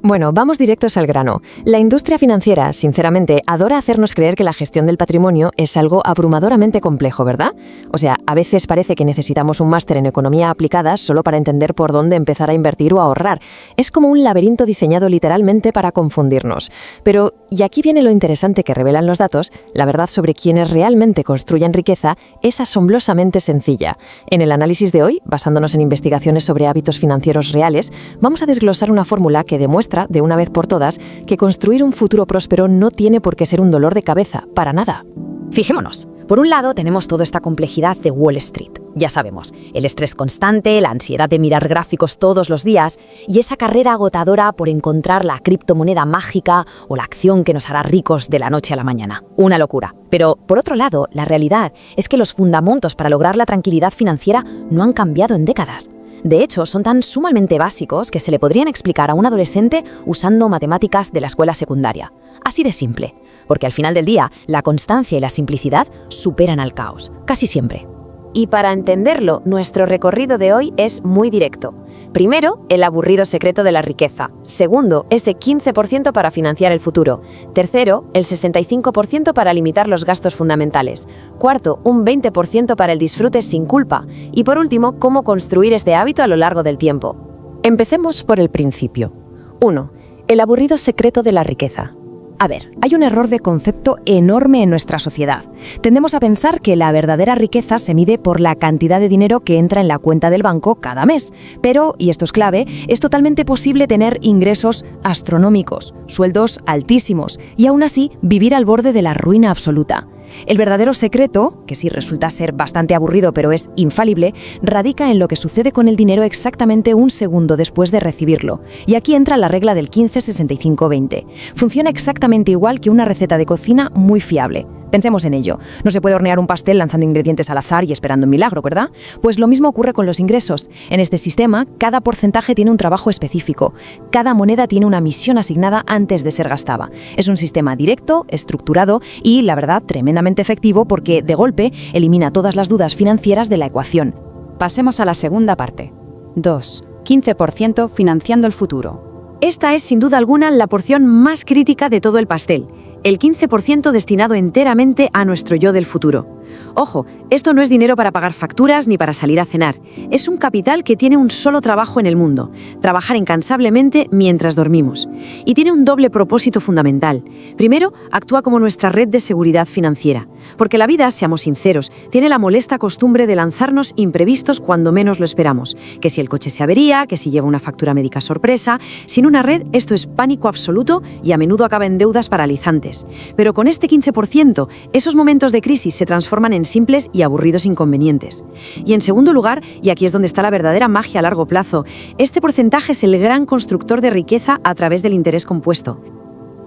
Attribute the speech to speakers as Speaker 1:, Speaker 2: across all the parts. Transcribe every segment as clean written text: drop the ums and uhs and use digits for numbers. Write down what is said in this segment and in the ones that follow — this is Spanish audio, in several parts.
Speaker 1: Bueno, vamos directos al grano. La industria financiera, sinceramente, adora hacernos creer que la gestión del patrimonio es algo abrumadoramente complejo, ¿verdad? O sea, a veces parece que necesitamos un máster en economía aplicada solo para entender por dónde empezar a invertir o a ahorrar. Es como un laberinto diseñado literalmente para confundirnos. Pero, y aquí viene lo interesante que revelan los datos, la verdad sobre quienes realmente construyen riqueza es asombrosamente sencilla. En el análisis de hoy, basándonos en investigaciones sobre hábitos financieros reales, vamos a desglosar una fórmula que demuestra de una vez por todas que construir un futuro próspero no tiene por qué ser un dolor de cabeza, para nada.
Speaker 2: Fijémonos. Por un lado tenemos toda esta complejidad de Wall Street. Ya sabemos, el estrés constante, la ansiedad de mirar gráficos todos los días y esa carrera agotadora por encontrar la criptomoneda mágica o la acción que nos hará ricos de la noche a la mañana. Una locura. Pero, por otro lado, la realidad es que los fundamentos para lograr la tranquilidad financiera no han cambiado en décadas. De hecho, son tan sumamente básicos que se le podrían explicar a un adolescente usando matemáticas de la escuela secundaria. Así de simple, porque al final del día, la constancia y la simplicidad superan al caos, casi siempre. Y para entenderlo, nuestro recorrido de hoy es muy directo. Primero, el aburrido secreto de la riqueza. Segundo, ese 15% para financiar el futuro. Tercero, el 65% para limitar los gastos fundamentales. Cuarto, un 20% para el disfrute sin culpa. Y por último, cómo construir este hábito a lo largo del tiempo.
Speaker 1: Empecemos por el principio. 1. El aburrido secreto de la riqueza.
Speaker 2: A ver, hay un error de concepto enorme en nuestra sociedad. Tendemos a pensar que la verdadera riqueza se mide por la cantidad de dinero que entra en la cuenta del banco cada mes. Pero, y esto es clave, es totalmente posible tener ingresos astronómicos, sueldos altísimos y aún así vivir al borde de la ruina absoluta. El verdadero secreto, que sí resulta ser bastante aburrido pero es infalible, radica en lo que sucede con el dinero exactamente un segundo después de recibirlo. Y aquí entra la regla del 15-65-20. Funciona exactamente igual que una receta de cocina muy fiable. Pensemos en ello. No se puede hornear un pastel lanzando ingredientes al azar y esperando un milagro, ¿verdad? Pues lo mismo ocurre con los ingresos. En este sistema, cada porcentaje tiene un trabajo específico. Cada moneda tiene una misión asignada antes de ser gastada. Es un sistema directo, estructurado y, la verdad, tremendamente efectivo porque, de golpe, elimina todas las dudas financieras de la ecuación.
Speaker 3: Pasemos a la segunda parte. 2. 15% financiando el futuro.
Speaker 2: Esta es, sin duda alguna, la porción más crítica de todo el pastel. El 15% destinado enteramente a nuestro yo del futuro. Ojo, esto no es dinero para pagar facturas ni para salir a cenar. Es un capital que tiene un solo trabajo en el mundo: trabajar incansablemente mientras dormimos. Y tiene un doble propósito fundamental. Primero, actúa como nuestra red de seguridad financiera. Porque la vida, seamos sinceros, tiene la molesta costumbre de lanzarnos imprevistos cuando menos lo esperamos. Que si el coche se avería, que si lleva una factura médica sorpresa. Sin una red, esto es pánico absoluto y a menudo acaba en deudas paralizantes. Pero con este 15%, esos momentos de crisis se transforman en simples y aburridos inconvenientes. Y en segundo lugar, y aquí es donde está la verdadera magia a largo plazo, este porcentaje es el gran constructor de riqueza a través del interés compuesto.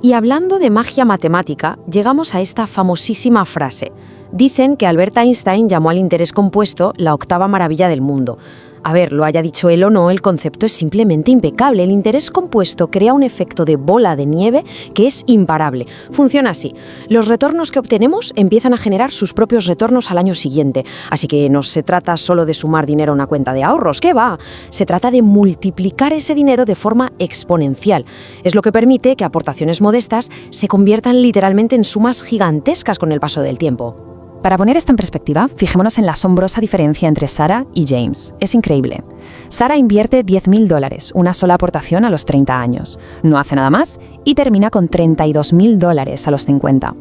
Speaker 1: Y hablando de magia matemática, llegamos a esta famosísima frase. Dicen que Albert Einstein llamó al interés compuesto la octava maravilla del mundo. A ver, lo haya dicho él o no, el concepto es simplemente impecable. El interés compuesto crea un efecto de bola de nieve que es imparable. Funciona así. Los retornos que obtenemos empiezan a generar sus propios retornos al año siguiente. Así que no se trata solo de sumar dinero a una cuenta de ahorros. ¿Qué va? Se trata de multiplicar ese dinero de forma exponencial. Es lo que permite que aportaciones modestas se conviertan literalmente en sumas gigantescas con el paso del tiempo.
Speaker 2: Para poner esto en perspectiva, fijémonos en la asombrosa diferencia entre Sarah y James. Es increíble. Sarah invierte $10.000, una sola aportación a los 30 años. No hace nada más y termina con $32.000 a los 50.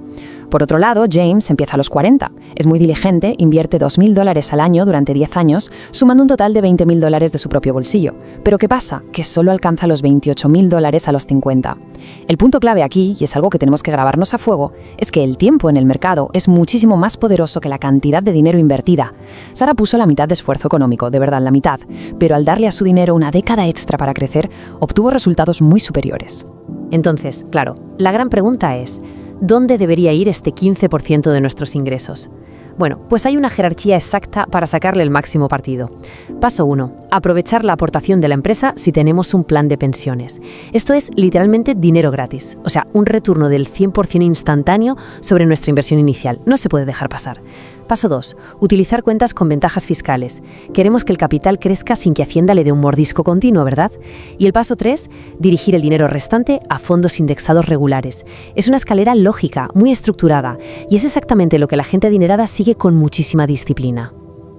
Speaker 2: Por otro lado, James empieza a los 40. Es muy diligente, invierte $2.000 al año durante 10 años, sumando un total de $20.000 de su propio bolsillo. Pero ¿qué pasa? Que solo alcanza los $28.000 a los 50. El punto clave aquí, y es algo que tenemos que grabarnos a fuego, es que el tiempo en el mercado es muchísimo más poderoso que la cantidad de dinero invertida. Sarah puso la mitad de esfuerzo económico, de verdad la mitad, pero al darle a su dinero una década extra para crecer, obtuvo resultados muy superiores.
Speaker 1: Entonces, claro, la gran pregunta es: ¿dónde debería ir este 15% de nuestros ingresos? Bueno, pues hay una jerarquía exacta para sacarle el máximo partido. Paso 1. Aprovechar la aportación de la empresa si tenemos un plan de pensiones. Esto es literalmente dinero gratis, o sea, un retorno del 100% instantáneo sobre nuestra inversión inicial. No se puede dejar pasar.
Speaker 2: Paso 2. Utilizar cuentas con ventajas fiscales. Queremos que el capital crezca sin que Hacienda le dé un mordisco continuo, ¿verdad? Y el paso 3. Dirigir el dinero restante a fondos indexados regulares. Es una escalera lógica, muy estructurada, y es exactamente lo que la gente adinerada sigue con muchísima disciplina.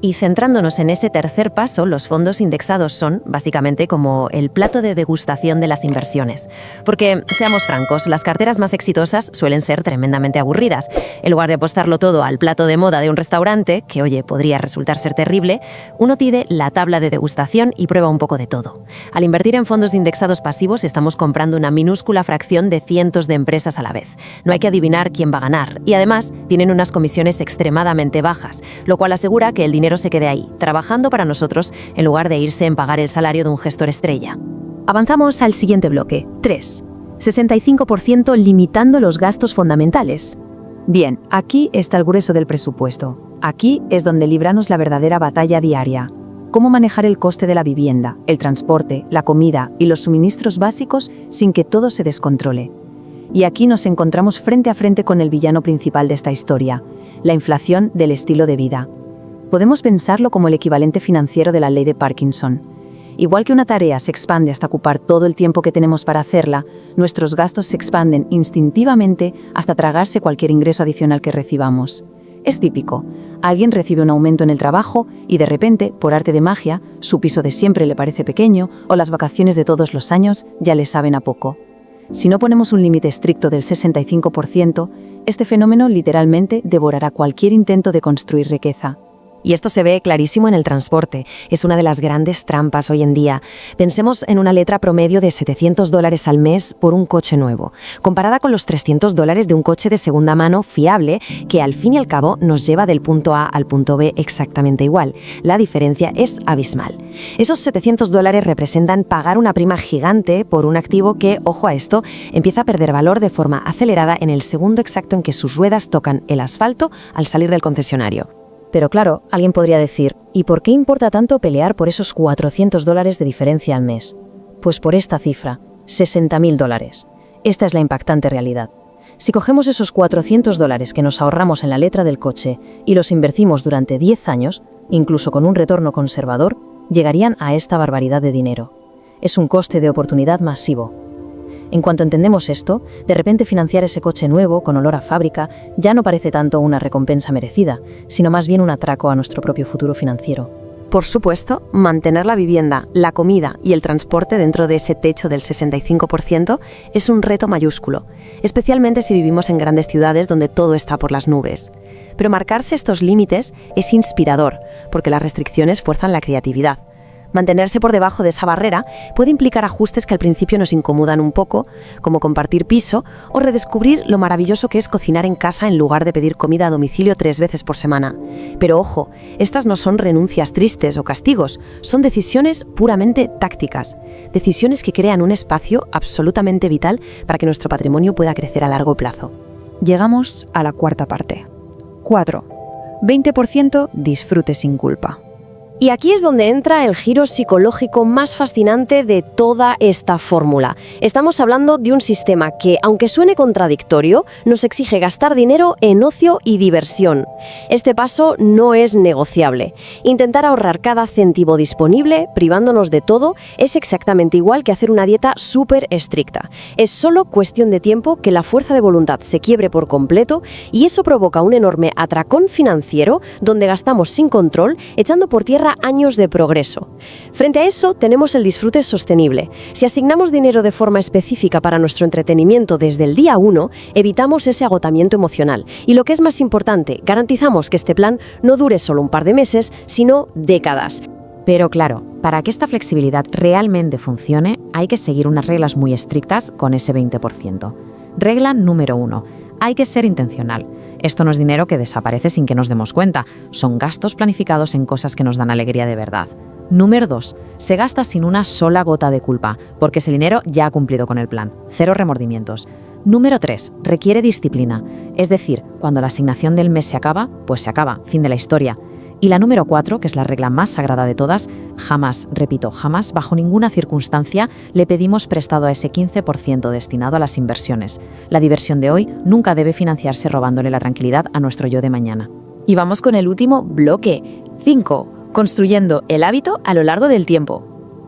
Speaker 1: Y centrándonos en ese tercer paso, los fondos indexados son, básicamente, como el plato de degustación de las inversiones. Porque, seamos francos, las carteras más exitosas suelen ser tremendamente aburridas. En lugar de apostarlo todo al plato de moda de un restaurante, que oye, podría resultar ser terrible, uno pide la tabla de degustación y prueba un poco de todo. Al invertir en fondos indexados pasivos, estamos comprando una minúscula fracción de cientos de empresas a la vez. No hay que adivinar quién va a ganar. Y además, tienen unas comisiones extremadamente bajas, lo cual asegura que el dinero se quede ahí, trabajando para nosotros, en lugar de irse en pagar el salario de un gestor estrella.
Speaker 2: Avanzamos al siguiente bloque. 3. 65% limitando los gastos fundamentales.
Speaker 3: Bien, aquí está el grueso del presupuesto. Aquí es donde libramos la verdadera batalla diaria. Cómo manejar el coste de la vivienda, el transporte, la comida y los suministros básicos sin que todo se descontrole. Y aquí nos encontramos frente a frente con el villano principal de esta historia, la inflación del estilo de vida. Podemos pensarlo como el equivalente financiero de la ley de Parkinson. Igual que una tarea se expande hasta ocupar todo el tiempo que tenemos para hacerla, nuestros gastos se expanden instintivamente hasta tragarse cualquier ingreso adicional que recibamos. Es típico. Alguien recibe un aumento en el trabajo y de repente, por arte de magia, su piso de siempre le parece pequeño o las vacaciones de todos los años ya le saben a poco. Si no ponemos un límite estricto del 65%, este fenómeno literalmente devorará cualquier intento de construir riqueza.
Speaker 1: Y esto se ve clarísimo en el transporte. Es una de las grandes trampas hoy en día. Pensemos en una letra promedio de $700 al mes por un coche nuevo, comparada con los $300 de un coche de segunda mano fiable, que al fin y al cabo nos lleva del punto A al punto B exactamente igual. La diferencia es abismal. Esos $700 representan pagar una prima gigante por un activo que, ojo a esto, empieza a perder valor de forma acelerada en el segundo exacto en que sus ruedas tocan el asfalto al salir del concesionario.
Speaker 2: Pero claro, alguien podría decir, ¿y por qué importa tanto pelear por esos $400 de diferencia al mes? Pues por esta cifra, $60.000. Esta es la impactante realidad. Si cogemos esos $400 que nos ahorramos en la letra del coche y los invertimos durante 10 años, incluso con un retorno conservador, llegarían a esta barbaridad de dinero. Es un coste de oportunidad masivo. En cuanto entendemos esto, de repente financiar ese coche nuevo, con olor a fábrica, ya no parece tanto una recompensa merecida, sino más bien un atraco a nuestro propio futuro financiero.
Speaker 1: Por supuesto, mantener la vivienda, la comida y el transporte dentro de ese techo del 65% es un reto mayúsculo, especialmente si vivimos en grandes ciudades donde todo está por las nubes. Pero marcarse estos límites es inspirador, porque las restricciones fuerzan la creatividad. Mantenerse por debajo de esa barrera puede implicar ajustes que al principio nos incomodan un poco, como compartir piso o redescubrir lo maravilloso que es cocinar en casa en lugar de pedir comida a domicilio 3 veces por semana. Pero ojo, estas no son renuncias tristes o castigos, son decisiones puramente tácticas, decisiones que crean un espacio absolutamente vital para que nuestro patrimonio pueda crecer a largo plazo.
Speaker 3: Llegamos a la cuarta parte. 4. 20% disfrute sin culpa.
Speaker 1: Y aquí es donde entra el giro psicológico más fascinante de toda esta fórmula. Estamos hablando de un sistema que, aunque suene contradictorio, nos exige gastar dinero en ocio y diversión. Este paso no es negociable. Intentar ahorrar cada céntimo disponible, privándonos de todo, es exactamente igual que hacer una dieta súper estricta. Es solo cuestión de tiempo que la fuerza de voluntad se quiebre por completo y eso provoca un enorme atracón financiero donde gastamos sin control, echando por tierra años de progreso. Frente a eso tenemos el disfrute sostenible. Si asignamos dinero de forma específica para nuestro entretenimiento desde el día 1, evitamos ese agotamiento emocional. Y lo que es más importante, garantizamos que este plan no dure solo un par de meses, sino décadas.
Speaker 3: Pero claro, para que esta flexibilidad realmente funcione, hay que seguir unas reglas muy estrictas con ese 20%. Regla número 1. Hay que ser intencional. Esto no es dinero que desaparece sin que nos demos cuenta. Son gastos planificados en cosas que nos dan alegría de verdad. Número 2. Se gasta sin una sola gota de culpa, porque ese dinero ya ha cumplido con el plan. 0 remordimientos. Número 3. Requiere disciplina. Es decir, cuando la asignación del mes se acaba, pues se acaba. Fin de la historia. Y la número 4, que es la regla más sagrada de todas, jamás, repito, jamás, bajo ninguna circunstancia, le pedimos prestado a ese 15% destinado a las inversiones. La diversión de hoy nunca debe financiarse robándole la tranquilidad a nuestro yo de mañana.
Speaker 2: Y vamos con el último bloque. 5. Construyendo el hábito a lo largo del tiempo.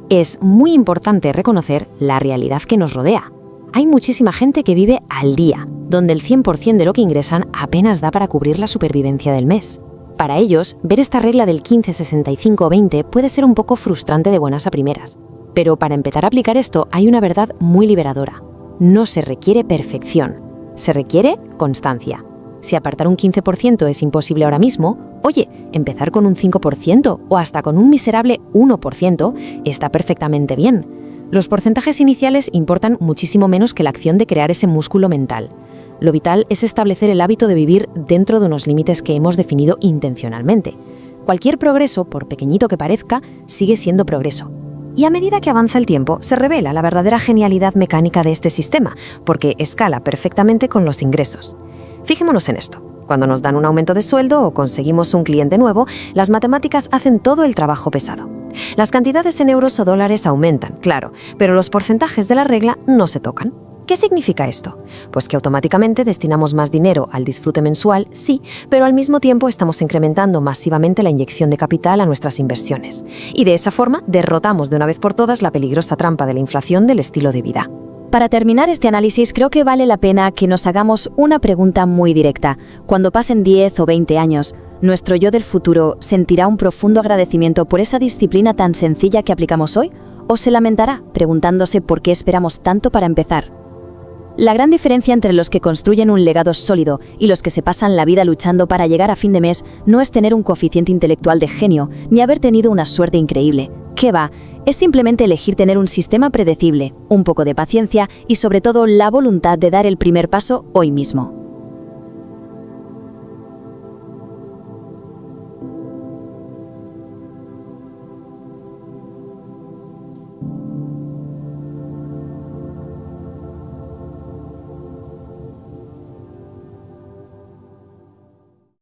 Speaker 1: Es muy importante reconocer la realidad que nos rodea. Hay muchísima gente que vive al día, donde el 100% de lo que ingresan apenas da para cubrir la supervivencia del mes. Para ellos, ver esta regla del 15-65-20 puede ser un poco frustrante de buenas a primeras. Pero para empezar a aplicar esto hay una verdad muy liberadora. No se requiere perfección, se requiere constancia. Si apartar un 15% es imposible ahora mismo, oye, empezar con un 5% o hasta con un miserable 1% está perfectamente bien. Los porcentajes iniciales importan muchísimo menos que la acción de crear ese músculo mental. Lo vital es establecer el hábito de vivir dentro de unos límites que hemos definido intencionalmente. Cualquier progreso, por pequeñito que parezca, sigue siendo progreso. Y a medida que avanza el tiempo, se revela la verdadera genialidad mecánica de este sistema, porque escala perfectamente con los ingresos. Fijémonos en esto. Cuando nos dan un aumento de sueldo o conseguimos un cliente nuevo, las matemáticas hacen todo el trabajo pesado. Las cantidades en euros o dólares aumentan, claro, pero los porcentajes de la regla no se tocan. ¿Qué significa esto? Pues que automáticamente destinamos más dinero al disfrute mensual, sí, pero al mismo tiempo estamos incrementando masivamente la inyección de capital a nuestras inversiones. Y de esa forma derrotamos de una vez por todas la peligrosa trampa de la inflación del estilo de vida.
Speaker 3: Para terminar este análisis, creo que vale la pena que nos hagamos una pregunta muy directa. Cuando pasen 10 o 20 años, ¿nuestro yo del futuro sentirá un profundo agradecimiento por esa disciplina tan sencilla que aplicamos hoy? ¿O se lamentará preguntándose por qué esperamos tanto para empezar? La gran diferencia entre los que construyen un legado sólido y los que se pasan la vida luchando para llegar a fin de mes no es tener un coeficiente intelectual de genio, ni haber tenido una suerte increíble. ¿Qué va? Es simplemente elegir tener un sistema predecible, un poco de paciencia y sobre todo la voluntad de dar el primer paso hoy mismo.